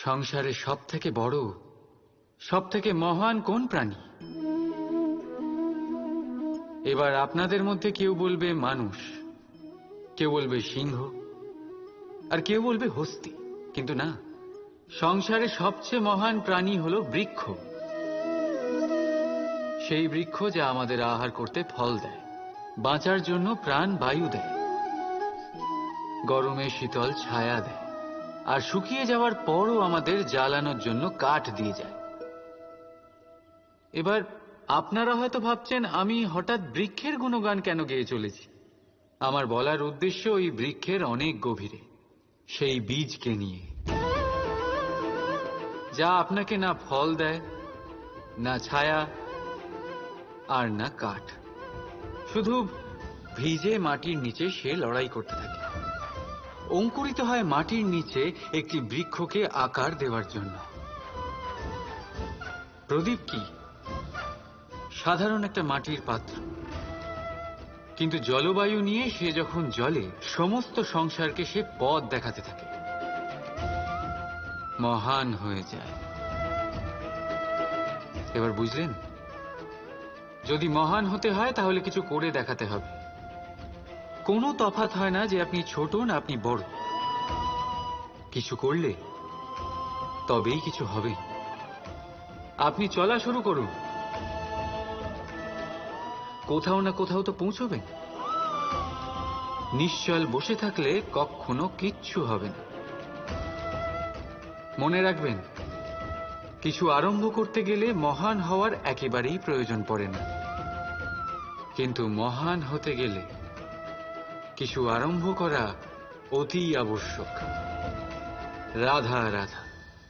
সংসারে সব থেকে বড়, সব থেকে মহান কোন প্রাণী? এবার আপনাদের মধ্যে কেউ বলবে মানুষ, কেউ বলবে সিংহ, আর কেউ বলবে হস্তি। কিন্তু না, সংসারে সবচেয়ে মহান প্রাণী হলো বৃক্ষ। সেই বৃক্ষ যা আমাদের আহার করতে ফল দেয়, বাঁচার জন্য প্রাণ বায়ু দেয়, গরমে শীতল ছায়া দেয়, আর শুকিয়ে যাওয়ার পরও আমাদের জ্বালানোর জন্য কাঠ দিয়ে যায়। এবার আপনারা হয়তো ভাবছেন আমি হঠাৎ বৃক্ষের গুণগান কেন গেয়ে চলেছি। আমার বলার উদ্দেশ্য ওই বৃক্ষের অনেক গভীরে, সেই বীজকে নিয়ে, যা আপনাকে না ফল দেয়, না ছায়া, আর না কাঠ। শুধু ভিজে মাটির নিচে সে লড়াই করতে থাকে, অঙ্কুরিত হয় মাটির নিচে একটি বৃক্ষকে আকার দেওয়ার জন্য। প্রদীপ কি? সাধারণ একটা মাটির পাত্র, কিন্তু জলবায়ু নিয়ে সে যখন জ্বলে, সমস্ত সংসারকে সে পথ দেখাতে থাকে, মহান হয়ে যায়। এবার বুঝলেন? যদি মহান হতে হয় তাহলে কিছু করে দেখাতে হবে। কোনো তফাৎ হয় না যে আপনি ছোট না আপনি বড়। কিছু করলে তবেই কিছু হবে। আপনি চলা শুরু করুন, কোথাও না কোথাও তো পৌঁছবেন। নিশ্চল বসে থাকলে কখনো কিচ্ছু হবে না। মনে রাখবেন, কিছু আরম্ভ করতে গেলে মহান হওয়ার একেবারেই প্রয়োজন পড়ে না, কিন্তু মহান হতে গেলে কিছু আরম্ভ করা অতি আবশ্যক। রাধা রাধা।